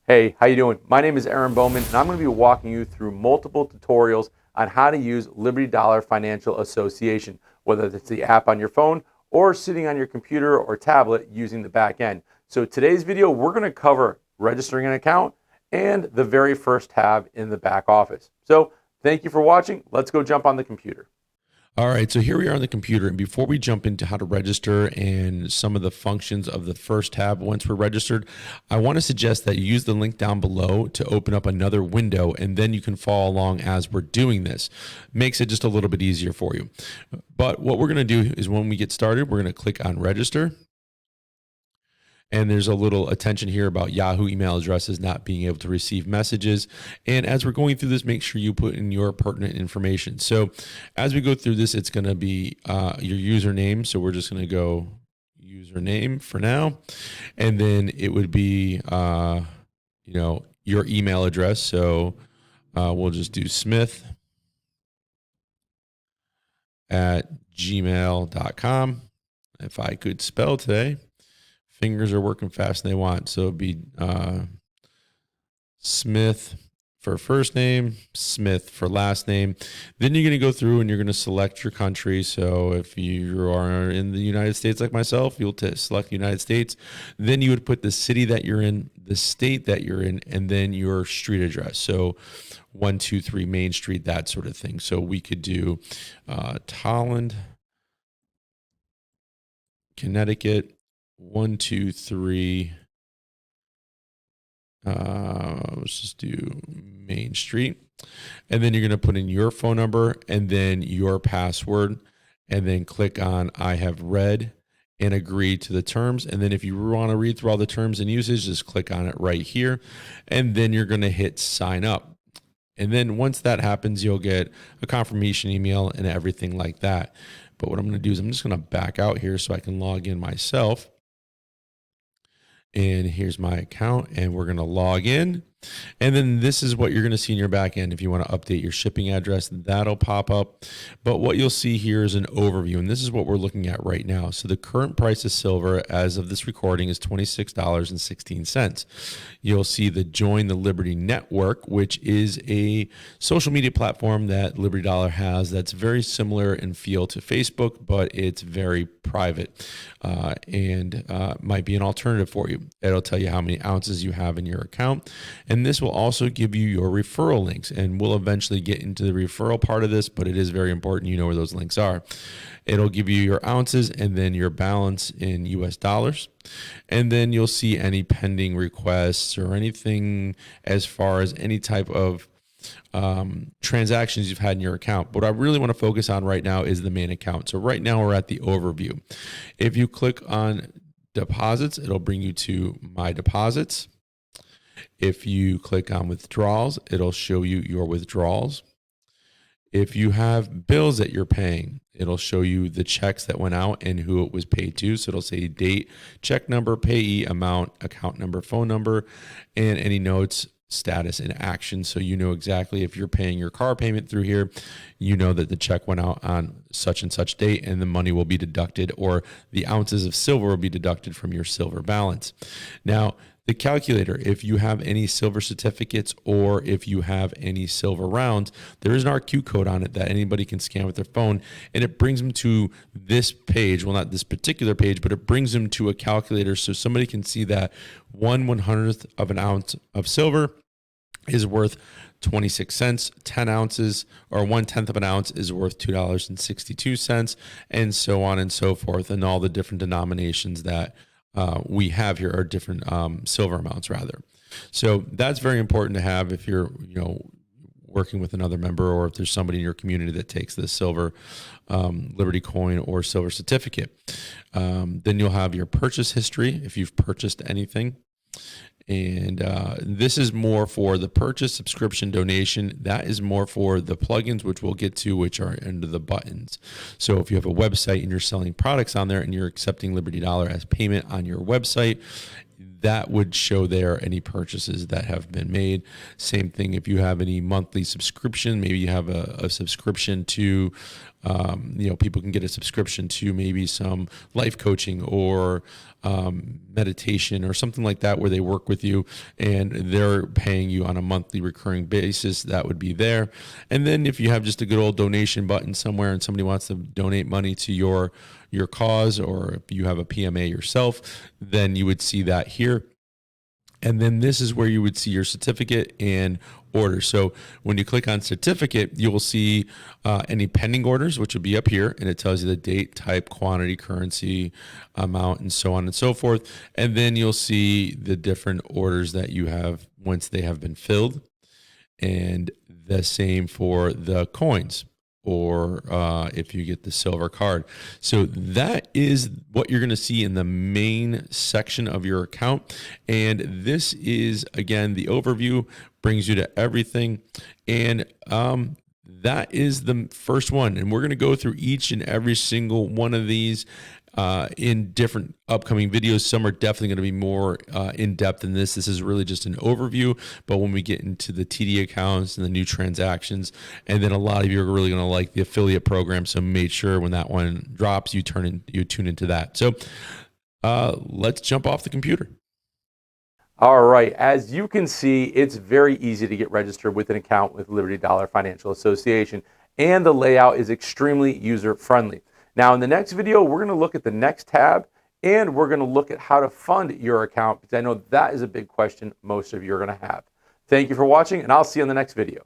Hey, how you doing? My name is Aaron Bowman, and I'm going to be walking you through multiple tutorials on how to use Liberty Dollar Financial Association, whether it's the app on your phone or sitting on your computer or tablet using the back end. So today's video, we're going to cover registering an account and the very first tab in the back office. So thank you for watching. Let's go jump on the computer. All right, so here we are on the computer, and before we jump into how to register and some of the functions of the first tab once we're registered, I want to suggest that you use the link down below to open up another window, and then you can follow along as we're doing this. Makes it just a little bit easier for you. But what we're going to do is when we get started, we're going to click on register. And there's a little attention here about Yahoo email addresses not being able to receive messages. And as we're going through this, make sure you put in your pertinent information. So as we go through this, it's going to be your username. So we're just going to go username for now. And then it would be, your email address. So we'll just do smith@gmail.com. If I could spell today. Fingers are working faster than they want. So it'd be Smith for first name, Smith for last name. Then you're going to go through and you're going to select your country. So if you are in the United States like myself, you'll select the United States. Then you would put the city that you're in, the state that you're in, and then your street address. So 123 Main Street, that sort of thing. So we could do Tolland, Connecticut, 123. Let's just do Main Street. And then you're going to put in your phone number and then your password, and then click on I have read and agree to the terms. And then if you want to read through all the terms and uses, just click on it right here. And then you're going to hit sign up. And then once that happens, you'll get a confirmation email and everything like that. But what I'm going to do is I'm just going to back out here so I can log in myself. And here's my account, and we're going to log in. And then this is what you're going to see in your back end. If you want to update your shipping address, that'll pop up. But what you'll see here is an overview, and this is what we're looking at right now. So the current price of silver as of this recording is $26.16. You'll see the Join the Liberty Network, which is a social media platform that Liberty Dollar has that's very similar in feel to Facebook, but it's very private and might be an alternative for you. It'll tell you how many ounces you have in your account. And this will also give you your referral links. And we'll eventually get into the referral part of this, but it is very important you know where those links are. It'll give you your ounces and then your balance in US dollars. And then you'll see any pending requests or anything as far as any type of transactions you've had in your account. But what I really want to focus on right now is the main account. So right now we're at the overview. If you click on deposits, it'll bring you to my deposits. If you click on withdrawals, it'll show you your withdrawals. If you have bills that you're paying, it'll show you the checks that went out and who it was paid to. So it'll say date, check number, payee, amount, account number, phone number, and any notes, status, and action. So you know exactly if you're paying your car payment through here, you know that the check went out on such and such date and the money will be deducted, or the ounces of silver will be deducted from your silver balance. Now, the calculator, if you have any silver certificates or if you have any silver rounds, there is an RQ code on it that anybody can scan with their phone, and it brings them to this page. Well, not this particular page, but it brings them to a calculator so somebody can see that 1/100th of an ounce of silver is worth 26 cents, 10 ounces or 1/10 of an ounce is worth $2.62, and so on and so forth, and all the different denominations that we have here are different silver amounts rather. So that's very important to have if you're, working with another member, or if there's somebody in your community that takes this silver Liberty coin or silver certificate. Then you'll have your purchase history if you've purchased anything. And this is more for the purchase, subscription, donation. That is more for the plugins, which we'll get to, which are under the buttons. So if you have a website and you're selling products on there and you're accepting Liberty Dollar as payment on your website, that would show there any purchases that have been made. Same thing if you have any monthly subscription, maybe you have a subscription to People can get a subscription to maybe some life coaching or meditation or something like that, where they work with you and they're paying you on a monthly recurring basis. That would be there. And then if you have just a good old donation button somewhere and somebody wants to donate money to your cause, or if you have a PMA yourself, then you would see that here. And then this is where you would see your certificate and order. So when you click on certificate, you will see any pending orders, which would be up here, and it tells you the date, type, quantity, currency, amount, and so on and so forth. And then you'll see the different orders that you have once they have been filled. And the same for the coins, or if you get the silver card. So that is what you're going to see in the main section of your account. And this is, again, the overview, brings you to everything. And that is the first one. And we're going to go through each and every single one of these in different upcoming videos. Some are definitely going to be more in depth than this. This is really just an overview. But when we get into the TD accounts and the new transactions, and then a lot of you are really going to like the affiliate program. So make sure when that one drops, you tune into that. So let's jump off the computer. All right, as you can see, it's very easy to get registered with an account with Liberty Dollar Financial Association, and the layout is extremely user-friendly. Now, in the next video, we're going to look at the next tab, and we're going to look at how to fund your account, because I know that is a big question most of you are going to have. Thank you for watching, and I'll see you in the next video.